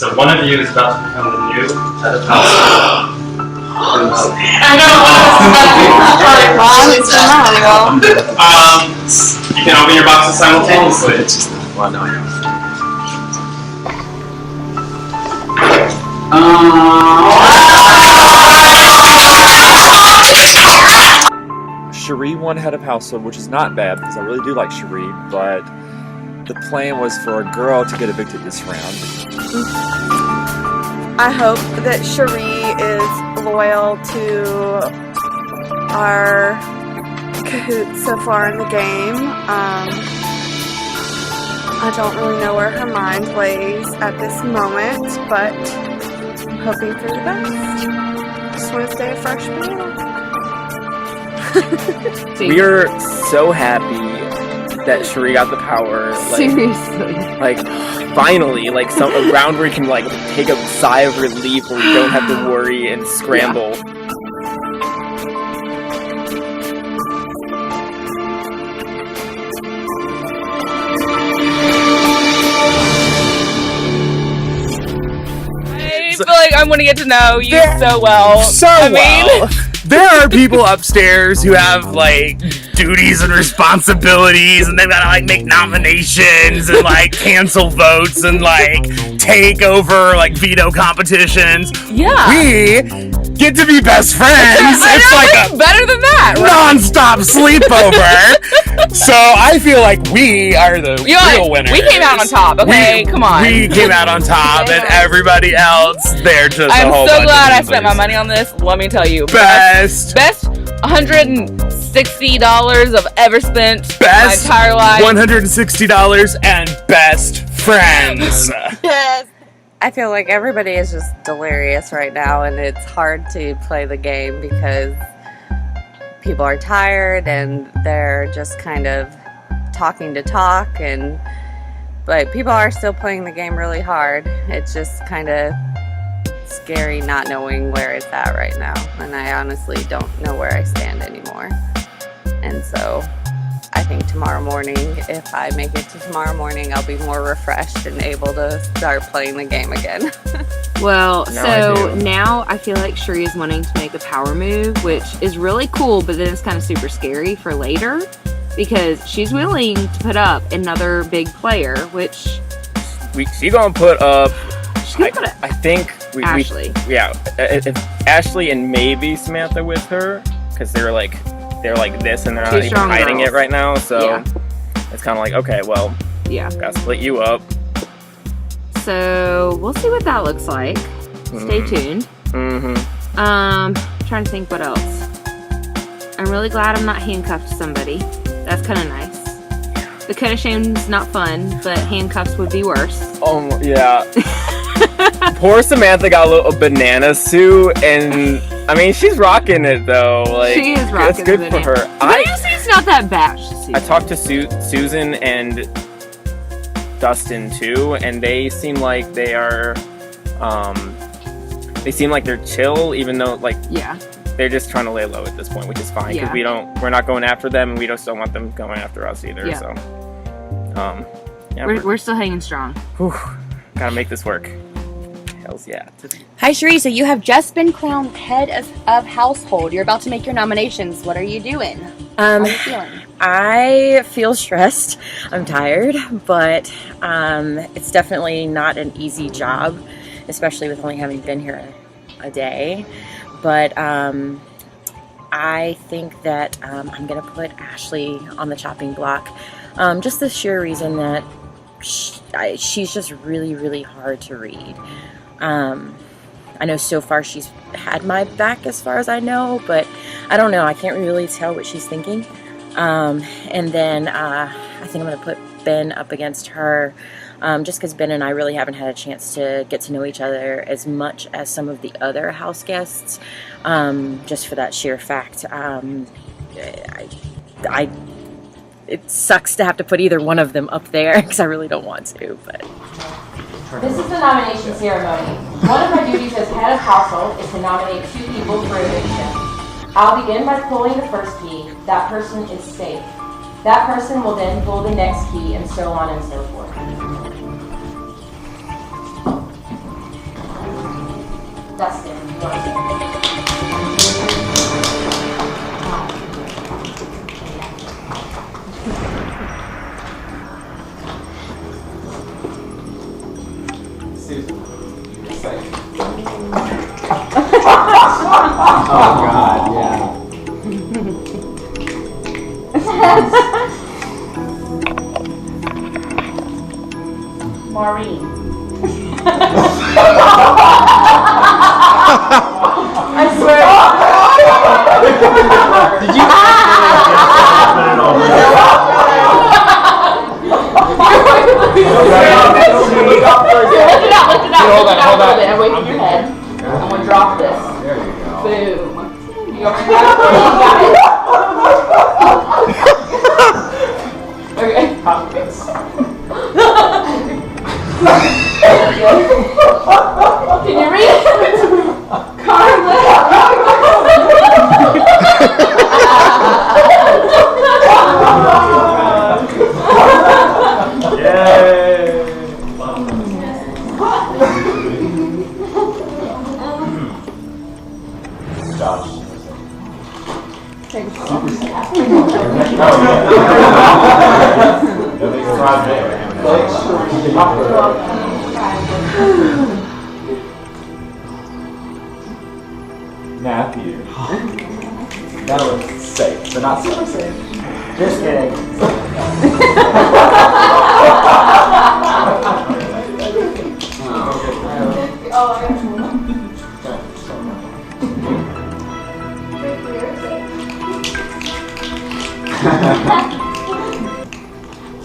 So one of you is about to become the new head of household. You can open your boxes simultaneously. Well, no, I know. Cherie won head of household, which is not bad because I really do like Cherie, but the plan was for a girl to get evicted this round. I hope that Cherie is loyal to our cahoots so far in the game. I don't really know where her mind lays at this moment, but I'm hoping for the best. Just want to stay a freshman. We are so happy that Cherie got the power. Seriously. Like, finally, like a round where you can like take a sigh of relief where you don't have to worry and scramble. Yeah. I feel like I'm going to get to know you so well. There are people upstairs who have like duties and responsibilities, and they've got to like make nominations and like cancel votes and like take over like veto competitions. Yeah. We get to be best friends. It's like a better than that, right? Non-stop sleepover. So I feel like we are the real winners. We came out on top, okay? Come on. We came out on top, and everybody else, they're just I'm a whole so bunch glad of I spent my money on this. Let me tell you. Best $160 I've ever spent my entire life. $160 and best friends. Yes. I feel like everybody is just delirious right now, and it's hard to play the game because people are tired and they're just kind of talking to talk, but people are still playing the game really hard. It's just kind of scary not knowing where it's at right now, and I honestly don't know where I stand anymore. And so I think tomorrow morning, if I make it to tomorrow morning, I'll be more refreshed and able to start playing the game again. Well, now I feel like Cherie is wanting to make a power move, which is really cool, but then it's kind of super scary for later because she's willing to put up another big player, which she's gonna put up. I think Ashley. If Ashley and maybe Samantha with her, because they're like this and they're not even hiding it right now. So it's kind of like, okay, well, gotta split you up. So we'll see what that looks like. Stay tuned. Trying to think what else. I'm really glad I'm not handcuffed to somebody. That's kind of nice. The code of shame's not fun, but handcuffs would be worse. Oh yeah. Poor Samantha got a little banana suit, and I mean she's rocking it though. Like she is rocking it. It's good for her. Honestly, it's not that bad. I talked to Susan and Dustin too, and they seem like they are. They seem like they're chill, even though they're just trying to lay low at this point, which is fine because we're not going after them, and we don't still want them going after us either. Yeah. So, we're still hanging strong. Whew, gotta make this work. Hells yeah. Hi, Cherie. So you have just been crowned head of household. You're about to make your nominations. What are you doing? How are you feeling? I feel stressed. I'm tired, but it's definitely not an easy job, especially with only having been here a day. But I think that I'm going to put Ashley on the chopping block. Just the sheer reason that she's just really, really hard to read. I know so far she's had my back as far as I know, but I don't know. I can't really tell what she's thinking. And then I think I'm going to put Ben up against her just because Ben and I really haven't had a chance to get to know each other as much as some of the other house guests, just for that sheer fact. It sucks to have to put either one of them up there because I really don't want to, but... This is the nomination ceremony. One of my duties as head of household is to nominate 2 people for eviction. I'll begin by pulling the first key. That person is safe. That person will then pull the next key, and so on and so forth. Dustin, you want to? Susan, you're safe. Oh God, yeah. Maureen. I swear. Did you? Lift it out. Hold on. And wait for your head. I'm gonna drop this. There you go. Boom. You got it? Okay. Can you read it? Matthew. That was safe, but not super safe. Just kidding.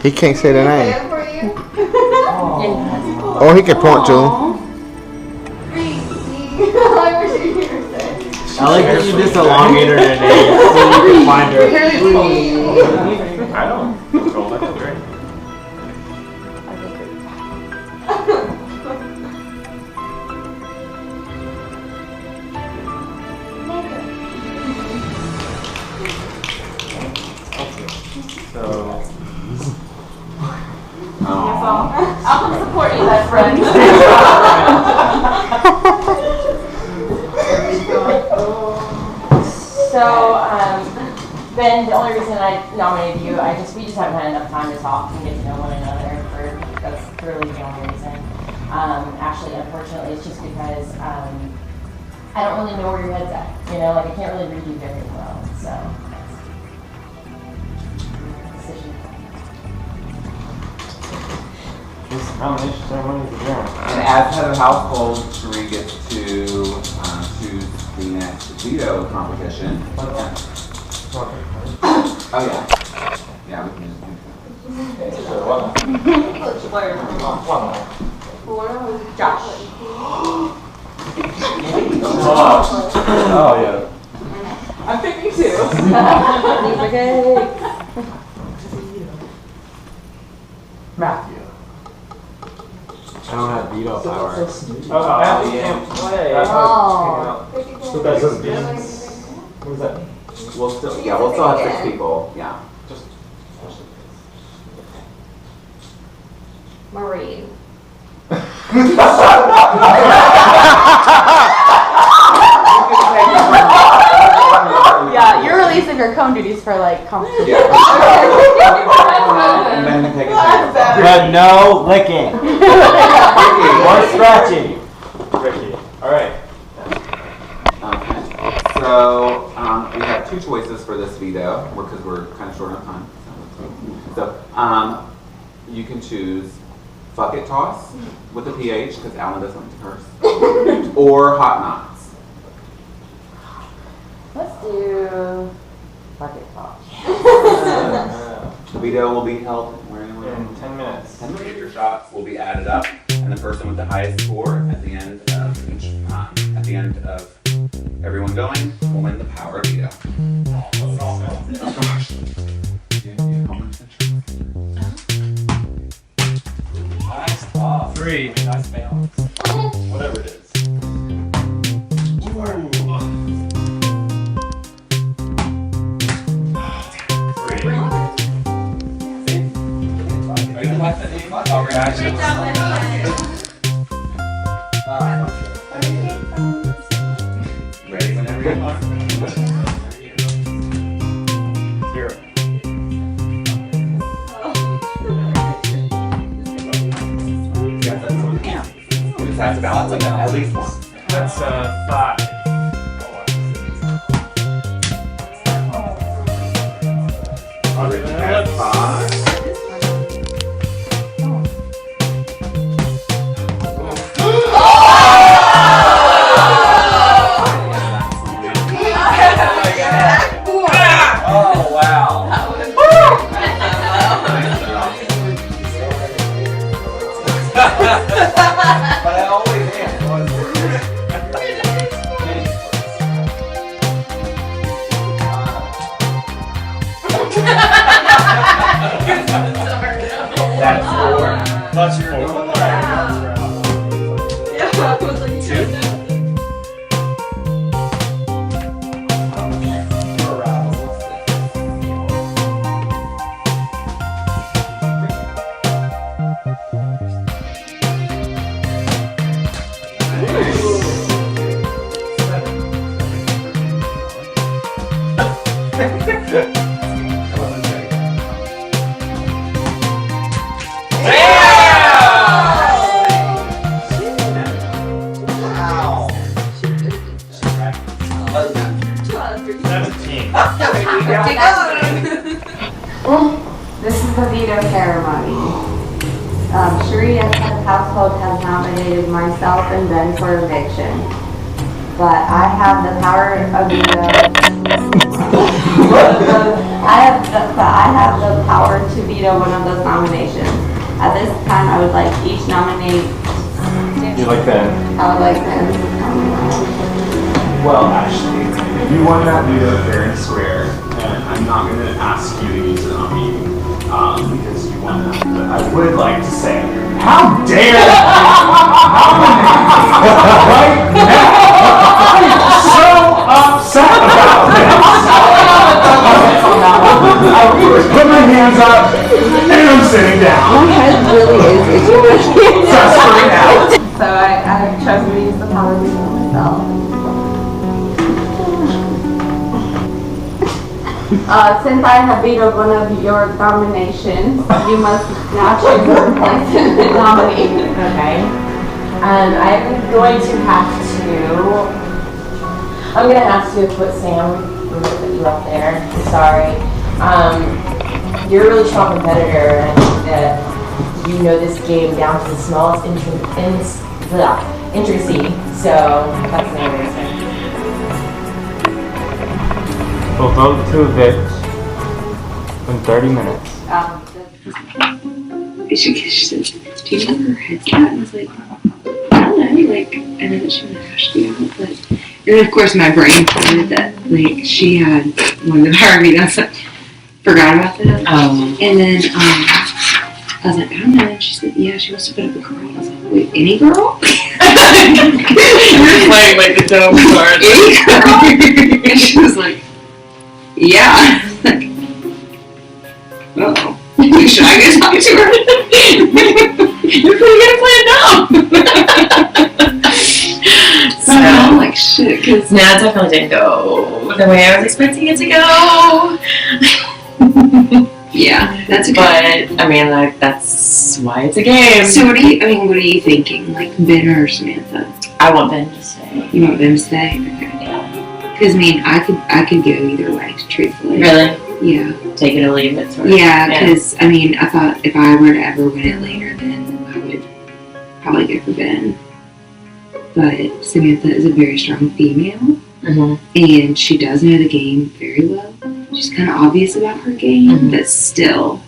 He can't say the name. Or he can point to him. I like that you just elongated her name so you can find her. I don't control that. That's great. I'll come support you, best friend. So, Ben, the only reason I nominated you, we just haven't had enough time to talk and get to know one another. That's really the only reason. Actually, unfortunately, it's just because I don't really know where your head's at. You know, like I can't really read you very well. So, decision. This nomination ceremony is adjourned. And as head of household, Cherie gets to choose the next veto competition. Oh yeah. Yeah, we can just do Josh. Oh yeah. I'm picking two. Matthew. I don't have veto power. Matthew can't play. So that just means. What does that mean? we'll still have 6 people. Yeah. Just. Maureen. Yeah, you're releasing your cone duties for like competition. Yeah. And then we take it to But no licking. Or scratching. Ricky. All right. Okay. So we have 2 choices for this veto because we're kind of short on time. So you can choose fuck it toss with a PH because Alan doesn't like to curse, or hot knots. Let's do bucket toss. The veto will be held where In 10 minutes. 10 minutes. Your shots will be added up, and the person with the highest score at the end of everyone going will win the power of veto. Oh gosh. Nice toss. 3. Nice balance. Whatever it is. Reaction. That's about at least one. That's 5. That's 5. Oh, wow. But I always That's 4. That's 4. This is the veto ceremony. Cherie as head of household has nominated myself and Ben for eviction. But I have the power of veto. I have the power to veto one of those nominations. At this time, I would like each nominate. You like that? I would like them. Well, actually, you won that veto fair and square, and I'm not going to ask you to use it on me because you won that. But I would like to say, how dare you! Right now, I'm so upset about this. I put my hands up, and I'm sitting down. My head really is itchy. Just right now. So I've chosen to use the power of veto myself. Since I have vetoed one of your nominations, you must now choose a replacement nominee. Okay. I'm going to have to put Sam. I'm going to put you up there. I'm sorry. You're a really strong competitor, and I think that you know this game down to the smallest intricacy. So that's the name of it. We'll vote to evict in 30 minutes. She said, do you know where her head's at? And I was like, I don't know, like, I know that she would hash me out, but, and then of course my brain decided that, like, she had one of the power meetings, so forgot about that. And then, I was like, I don't know, and she said, yeah, she wants to put up a girl. I was like, wait, any girl? You're playing like the dumb card. Any girl? And she was like, yeah. Like, uh-oh. Should I go talk to her? You're pretty good at playing dumb. So I'm like, shit, because No, it definitely didn't go the way I was expecting it to go. yeah, that's a good. But I mean, like, that's why it's a game. So what are you thinking? Like Ben or Samantha? I want Ben to stay. You want them to stay? Okay. Yeah. Because I mean, I could go either way, truthfully. Really? Yeah. Take it or leave it, sort of. Yeah, because I mean, I thought if I were to ever win it later, then I would probably go for Ben. But Samantha is a very strong female, and she does know the game very well. She's kind of obvious about her game, but still.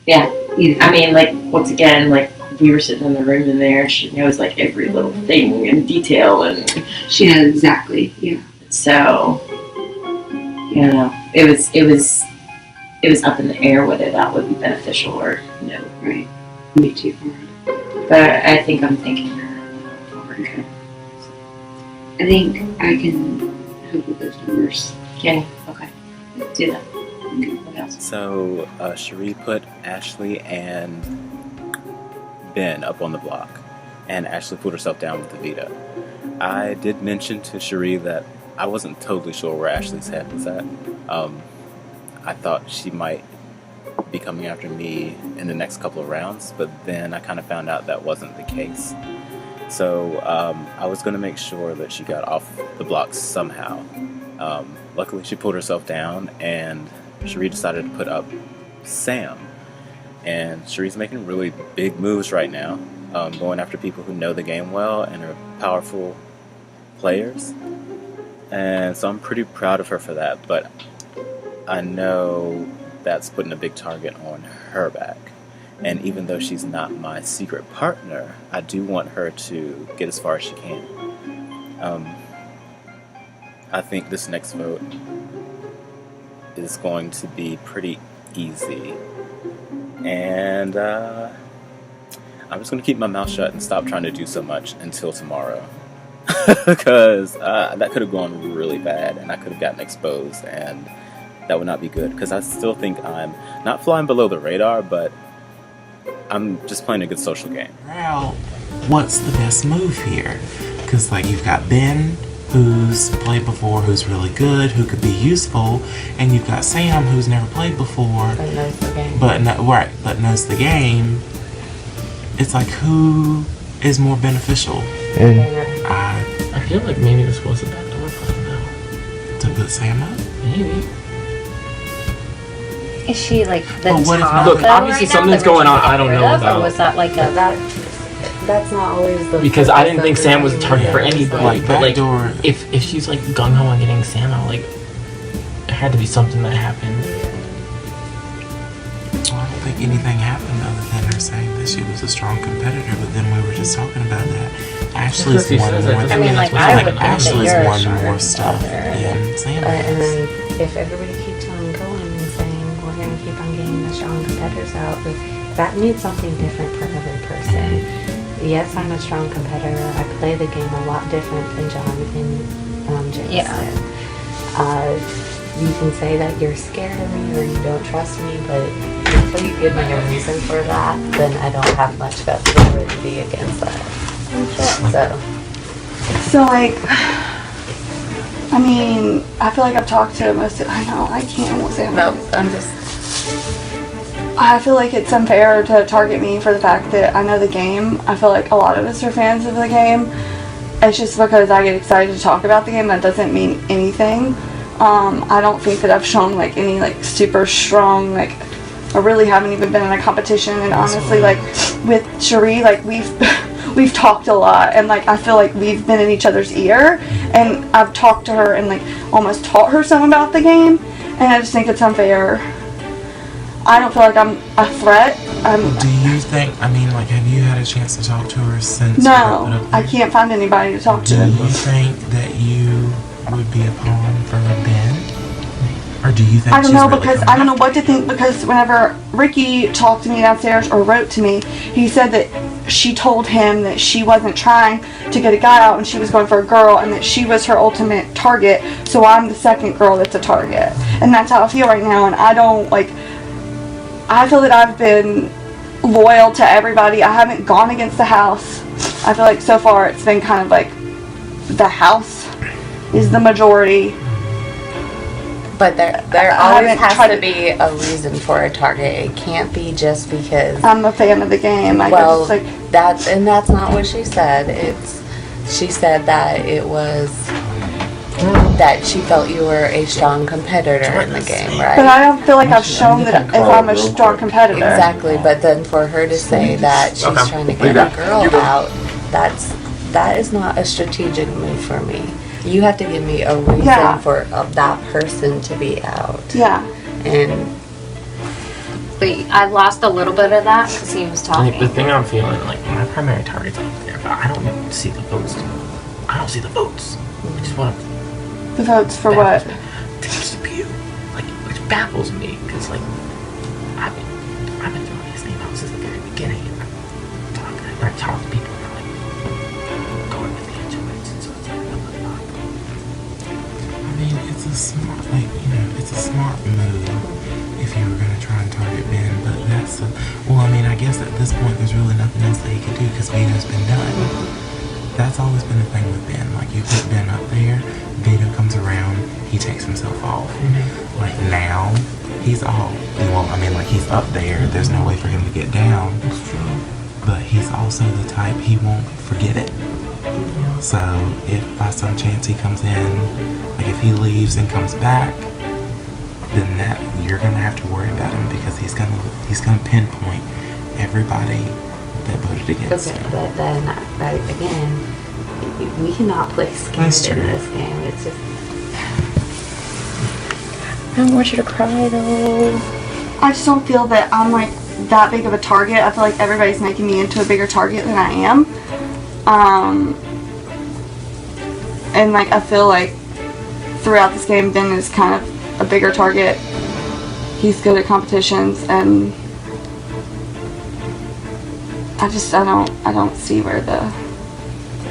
Yeah. You know. I mean, like, once again, like, we were sitting in the room in there, she knows, like, every little thing in detail, and she knows exactly, yeah. So, you know, it was up in the air whether that would be beneficial or no. Right. Me too. But I think I'm thinking her. Okay. I think I can help with those numbers. Can you? Okay. Do that. Okay. What else? So, Cherie put Ashley and Ben up on the block, and Ashley put herself down with the veto. I did mention to Cherie that I wasn't totally sure where Ashley's head was at. I thought she might be coming after me in the next couple of rounds, but then I kind of found out that wasn't the case. So I was going to make sure that she got off the block somehow. Luckily, she pulled herself down, and Cherie decided to put up Sam. And Cherie's making really big moves right now, going after people who know the game well and are powerful players. And so I'm pretty proud of her for that, but I know that's putting a big target on her back. And even though she's not my secret partner, I do want her to get as far as she can. I think this next vote is going to be pretty easy. And I'm just going to keep my mouth shut and stop trying to do so much until tomorrow. Because that could have gone really bad, and I could have gotten exposed, and that would not be good. Because I still think I'm not flying below the radar, but I'm just playing a good social game. Well, what's the best move here? Because like you've got Ben, who's played before, who's really good, who could be useful, and you've got Sam, who's never played before, But knows the game. but knows the game. It's like, who is more beneficial? I feel like maybe this was a backdoor plan though. To put Sam up? Maybe. Is she like the But what if top? Look, though, obviously right now something's that we're going on trying I don't to get know rid of, about. Or was that like a That's not always the Because I didn't think focus Sam of was a target for everything. anybody. Like But like, backdoor. if she's like gung ho on getting Sam out, like it had to be something that happened. Well, I don't think anything happened other than her saying that she was a strong competitor, but then we were just talking about that. Ashley's She won says more. that, I mean, like, I I would would Ashley's think that you're a won stronger more stuff competitor. than Sam And has. then if everybody keeps on going and saying we're going to keep on getting the strong competitors out, that means something different for every person. Yes, I'm a strong competitor. I play the game a lot different than John and James Yeah. did. You can say that you're scared of me or you don't trust me, but until you give me a reason for that, then I don't have much guts to really be against that. So like, I mean, I feel like I've talked to most of, I know, I can't, I won't say No, I'm just... I feel like it's unfair to target me for the fact that I know the game. I feel like a lot of us are fans of the game. It's just because I get excited to talk about the game, that doesn't mean anything. I don't think that I've shown like any like super strong, like I really haven't even been in a competition, and honestly like with Cherie, like we've talked a lot, and like I feel like we've been in each other's ear, and I've talked to her and like almost taught her some about the game, and I just think it's unfair. I don't feel like I'm a threat. Do you think, I mean, like, have you had a chance to talk to her since you got put No, up I there? can't find anybody to talk Do to. you think that you would be a pawn for Ben? Or do you think I don't she's know, really because coming I don't know what to think, because whenever Ricky talked to me downstairs or wrote to me, he said that she told him that she wasn't trying to get a guy out and she was going for a girl, and that she was her ultimate target, so I'm the second girl that's a target. And that's how I feel right now, and I don't like, I feel that I've been loyal to everybody. I haven't gone against the house. I feel like so far it's been kind of like the house is the majority. But there I always haven't has tried to be a reason for a target. It can't be just because I'm a fan of the game. I well, guess it's like, that's not what she said. She said that it was that she felt you were a strong competitor in the game, right? but I don't feel like I've shown that if I'm a strong competitor. Exactly, but then for her to say that she's trying to get a girl out, that is not a strategic move for me. You have to give me a reason for that person to be out. Yeah. And Wait, I lost a little bit of that because he was talking. The thing I'm feeling, like, my primary target's up there, but I don't see the votes. I don't see the votes. Which is what The votes for what? to keep you. Like, which baffles me, because, like, I've been throwing these name out since the very beginning, and I've talked to people that, like, going with the intuits, and so it's like, I mean, it's a smart, like, you know, it's a smart move if you were going to try and target Ben, but well, I mean, I guess at this point there's really nothing else that he could do because veto's been done. that's always been the thing with Ben. Like, you put Ben up there, Veto comes around, he takes himself off. Like, now, he's all, well, I mean, like, he's up there, there's no way for him to get down. That's true. But he's also the type, he won't forget it. So, if by some chance he comes in, like, if he leaves and comes back, then that, you're gonna have to worry about him, because he's gonna pinpoint everybody that voted against him. But then, again, we cannot play scared in this game. It's just... I don't want you to cry, though. I just don't feel that I'm, like, that big of a target. I feel like everybody's making me into a bigger target than I am. And, like, I feel like throughout this game, Ben is kind of a bigger target. He's good at competitions, and I don't see where the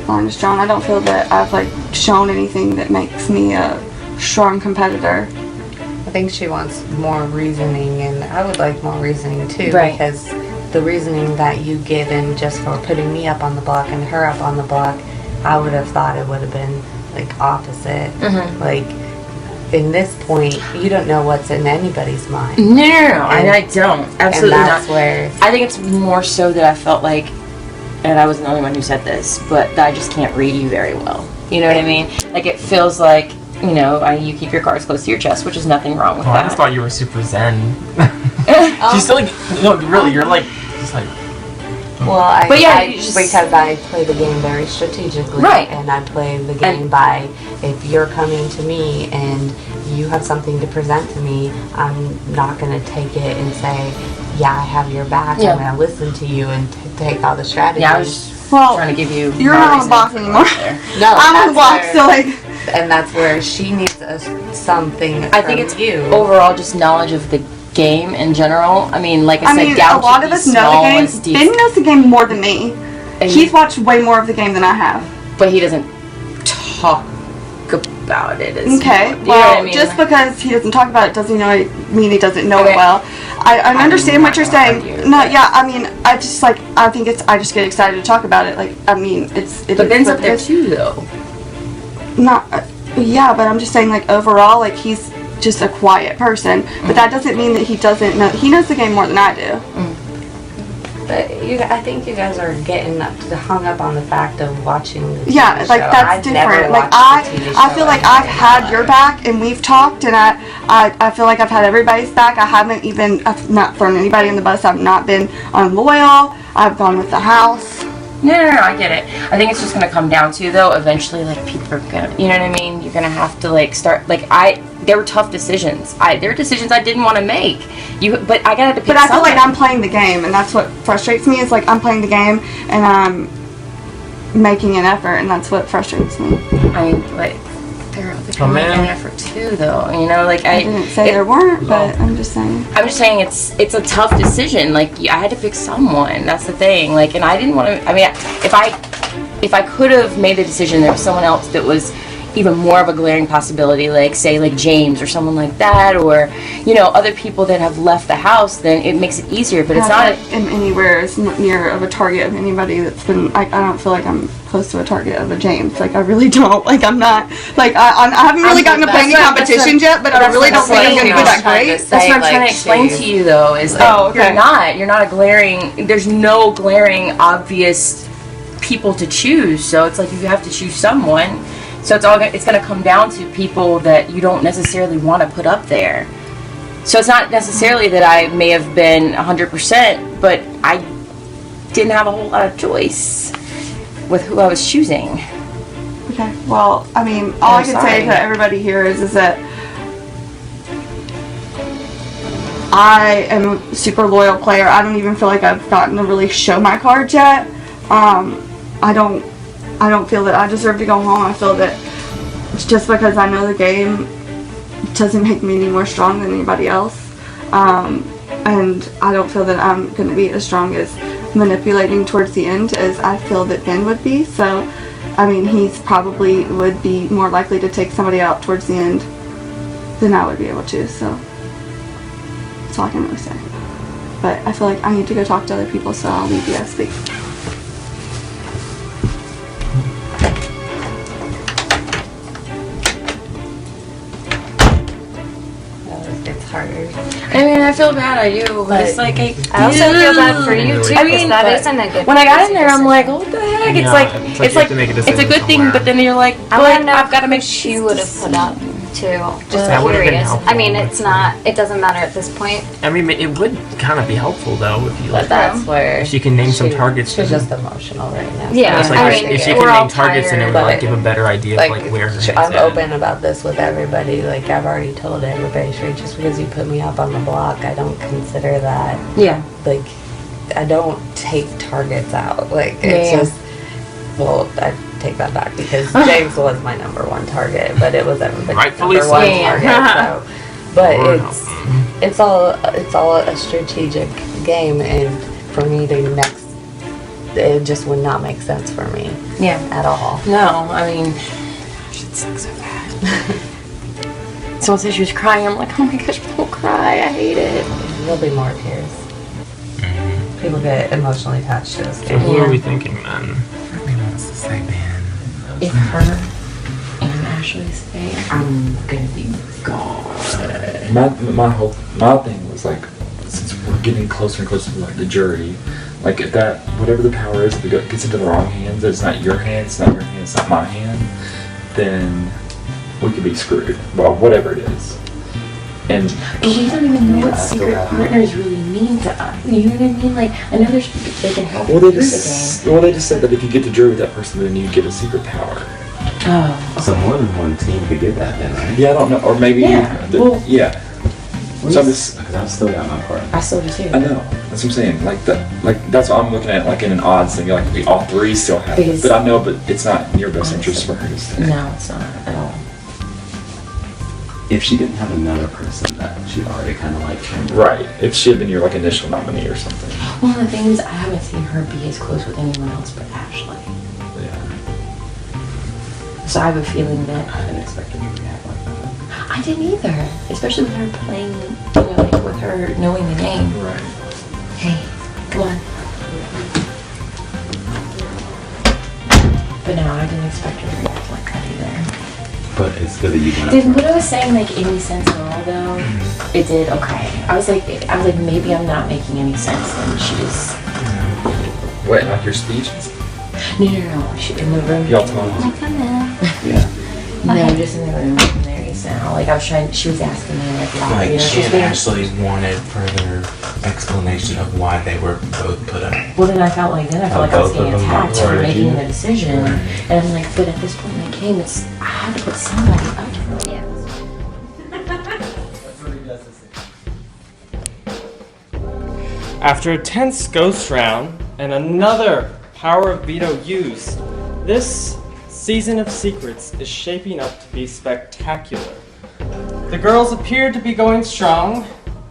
line is drawn. I don't feel that I've, like, shown anything that makes me a strong competitor. I think she wants more reasoning, and I would like more reasoning too, Right. because the reasoning that you given just for putting me up on the block and her up on the block, I would have thought it would have been like opposite. Like, in this point, you don't know what's in anybody's mind. No, I don't. Absolutely and that's not. Where I think it's more so that I felt like, and I wasn't the only one who said this, but that I just can't read you very well. You know what I mean? Like, it feels like, you know, you keep your cards close to your chest, which is nothing wrong with I that. just thought you were super zen. You still, no, really, you're like, just like. well, just, because I play the game very strategically, right? And I play the game by, if you're coming to me and you have something to present to me, I'm not going to take it and say, yeah, I have your back. Yeah. I'm going to listen to you and take all the strategies. Yeah, I was trying to give you. You're not on the block anymore. No, I'm on the block, so like. And that's where she needs something. I think it's you. overall just knowledge of the game in general. I mean, like I said, a lot of us know the game. Ben knows the game more than me. He's watched way more of the game than I have. But he doesn't talk about it. Okay, well, well, you know what I mean? just because he doesn't talk about it doesn't mean he doesn't know it well. I understand what you're saying. No, yeah, I mean, I just get excited to talk about it. Like, I mean, But Ben's up there too, though. Yeah, but I'm just saying, like, overall, like, he's just a quiet person. But that doesn't mean that he doesn't know. He knows the game more than I do. But I think you guys are getting hung up on the fact of watching the TV Yeah, like, show. that's I've different. never Like, watched the TV I show. feel like I've had your back, and we've talked, and I feel like I've had everybody's back. I've not thrown anybody in the bus. I've not been unloyal. I've gone with the house. No, I get it. I think it's just gonna come down to, though, eventually, like, people are gonna, you know what I mean? You're gonna have to, like, start, like, there were tough decisions. There were decisions I didn't want to make. But I gotta pick But I feel like I'm playing the game, and that's what frustrates me, is, like, I'm playing the game, and I'm making an effort, and that's what frustrates me. I mean, like, they're making an effort, too, though, you know? Like, I didn't say there weren't, but I'm just saying. I'm just saying it's a tough decision. Like, I had to pick someone. That's the thing. Like, and I didn't want to. I mean, if I could have made the decision, there was someone else that was even more of a glaring possibility. Like, say, like James or someone like that, or you know, other people that have left the house. Then it makes it easier. But it's not. Anywhere as near of a target of anybody that's been. I don't feel like I'm close to a target of a James. Like, I really don't. Like, I'm not. Like, I haven't really gotten to play any competitions yet, but I really don't think I'm going to be that great. That's what I'm trying to explain to you, though, is that you're not a glaring. There's no glaring obvious people to choose. So it's like you have to choose someone. So it's going to come down to people that you don't necessarily want to put up there. So it's not necessarily that I may have been 100%, but I didn't have a whole lot of choice with who I was choosing. Okay, well, I mean, all I can say to everybody here is that I am a super loyal player. I don't even feel like I've gotten to really show my cards yet. I don't feel that I deserve to go home. I feel that just because I know the game doesn't make me any more strong than anybody else. And I don't feel that I'm going to be as strong as manipulating towards the end as I feel that Ben would be. So, I mean, he's probably would be more likely to take somebody out towards the end than I would be able to. So, that's all I can really say. But I feel like I need to go talk to other people, so I'll leave you guys speak. I mean, I feel bad. I do, but it's like I also feel bad for you too. I mean, that but isn't a good. when I got in there, I'm like, what the heck? It's Yeah, like it's it's like like you have to make a it's a decision good thing, somewhere. but then you're like, I want to know I've got to make she would have put up too. Just That would've been curious. helpful. I mean, it's not. It doesn't matter at this point. I mean, it would kind of be helpful though if you But like. that's where If you can name some targets. She's just emotional right now. Yeah, It's like I if, mean, if she we're can all name targets, and it would tired, like give a better idea like, of like where her head's I'm at. open about this with everybody. Like I've already told everybody, Sheree, just because you put me up on the block, I don't consider that. Yeah. Like I don't take targets out. Like it's Yeah. just. Well, I take that back because James was my number one target, but it was everybody's Rightfully number so. one Yeah. target. So, but Lord it's all a strategic game, and for me to it just would not make sense for me. Yeah. At all. No, I mean, it sucks so bad. Someone said she was crying. I'm like, oh my gosh, don't cry. I hate it. There'll be more tears. People get emotionally attached to this So game. who are we thinking then? If her and Ashley stay, I'm gonna be gone. My thing was like, since we're getting closer and closer to like the jury, like if that whatever the power is, if it gets into the wrong hands, it's not your hand, it's not your hand, it's not my hand, then we could be screwed. Well, whatever it is. And But we don't even know what secret partners really mean to us. You know what I mean? Like, I know they can help well, they with just said that if you get to jury with that person, then you get a secret power. Oh. So more than one team could get that then, right? Yeah, I don't know, or maybe Yeah. So I'm just, because I've still got my part. I still do too. I know. That's what I'm saying. Like that's what I'm looking at. Like in an odds thing. Like we all three still have it. Because- But I know, but it's not in your best interest for her to stay. No, it's not at all. If she didn't have another person that she'd already kind of like turned. Right. If she had been your like initial nominee or something. Well, the thing is, I haven't seen her be as close with anyone else but Ashley. Yeah. So I have a feeling that I didn't expect her to react like that. I didn't either, especially with her playing, you know, like with her knowing the game. Right. Hey, come on. But no, I didn't expect her to react like that either. But it's good that you went Did up what I was saying make any sense at all though? It did. Okay. I was like, maybe I'm not making any sense. And she was. What, like your speech? No. She in the room. Y'all talking? Like, come in. Yeah. No, just in the room from there. Now, like I was trying. She was asking me like, why, Like you know, she she's and being. Ashley wanted further explanation of why they were both put up. Well, then I felt like I was Both getting of them attacked for were making you? the decision, and I'm like, but at this point in the game, I had to put somebody up. Yeah. After a tense ghost round and another power of veto used, this season of secrets is shaping up to be spectacular. The girls appeared to be going strong,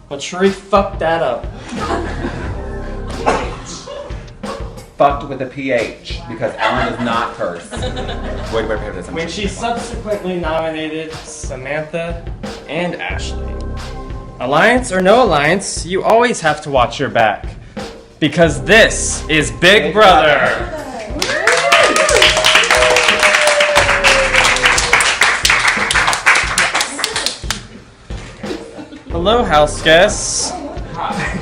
but Sharif fucked that up. Fucked with a PH because Alan does not curse. Wait, this. When she subsequently nominated Samantha and Ashley. Alliance or no alliance, you always have to watch your back. Because this is Big Brother. Hello, house guests. Hi,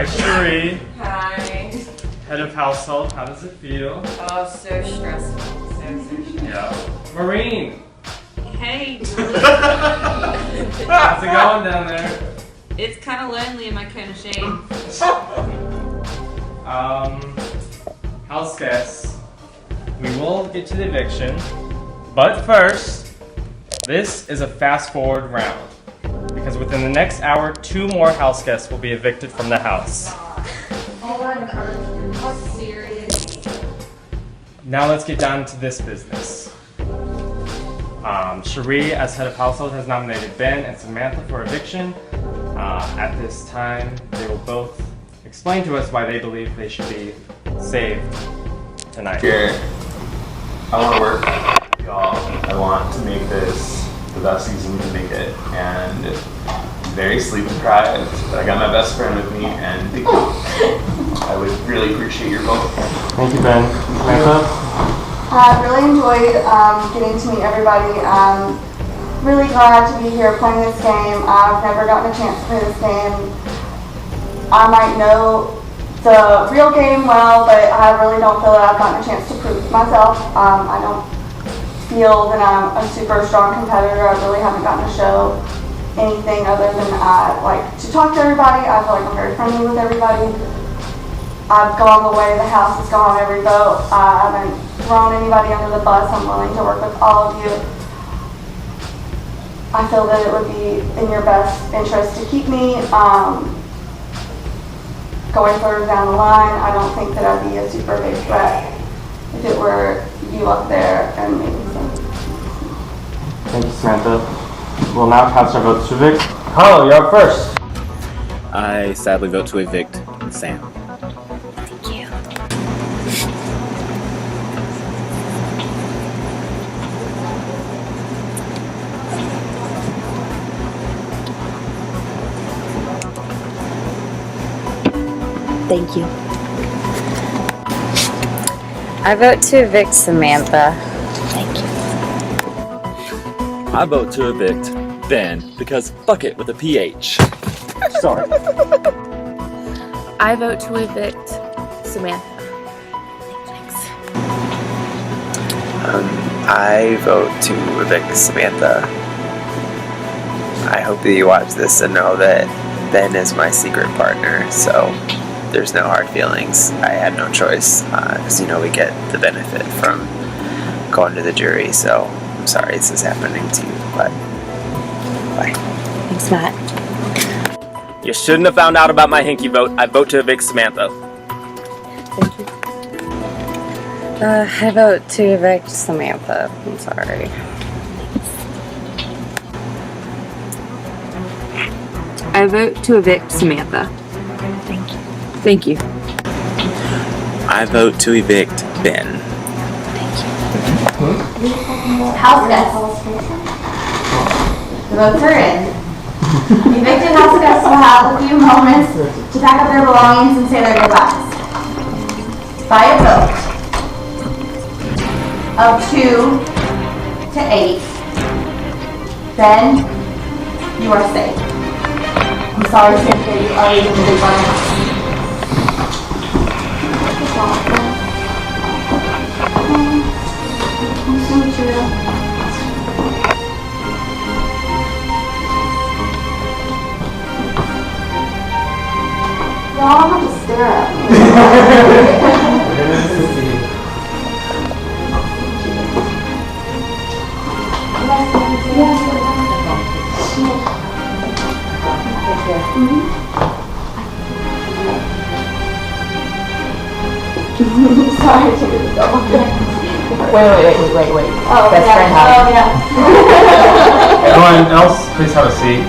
Cherie. Hi. Head of household, how does it feel? Oh, so stressful. So stressful. Yeah. Maureen. Hey. How's it going down there? It's kind of lonely in my cone of shade. House guests, we will get to the eviction, but first, this is a fast forward round. Because within the next hour, 2 more house guests will be evicted from the house. Oh my god. How serious? Now let's get down to this business. Cherie, as head of household, has nominated Ben and Samantha for eviction. At this time, they will both explain to us why they believe they should be saved tonight. Here, I want to work, y'all. I want to make this the best season to make it, and I'm very sleep deprived, but I got my best friend with me, and I would really appreciate your vote. Thank you, Ben. Samantha? I really enjoyed getting to meet everybody. really glad to be here playing this game. I've never gotten a chance to play this game. I might know the real game well, but I really don't feel that I've gotten a chance to prove myself. I don't feel that I'm a super strong competitor. I really haven't gotten to show anything other than I like to talk to everybody. I feel like I'm very friendly with everybody. I've gone the way the house has gone every vote. I haven't thrown anybody under the bus. I'm willing to work with all of you. I feel that it would be in your best interest to keep me going further down the line. I don't think that I'd be a super big threat if it were you up there and me. Thank you, Samantha. We'll now cast our votes to evict. Carlo, you're up first. I sadly vote to evict Sam. Thank you. I vote to evict Samantha. Thank you. I vote to evict Ben because fuck it with a PH. Sorry. I vote to evict Samantha. I vote to evict Samantha. I hope that you watch this and know that Ben is my secret partner, so there's no hard feelings. I had no choice, because we get the benefit from going to the jury, so I'm sorry this is happening to you, but bye. Thanks, Matt. You shouldn't have found out about my hinky vote. I vote to evict Samantha. I vote to evict Samantha. I'm sorry. I vote to evict Samantha. Thank you. I vote to evict Ben. House guests. The votes are in. Evicted house guests will have a few moments to pack up their belongings and say their goodbyes. By a vote of 2 to 8, then you are safe. I'm sorry, Cynthia, you are leaving the big one house. Y'all have to stare at me. Sorry to double check. Wait. Oh, Best friend house. Oh, yeah. Everyone else, please have a seat.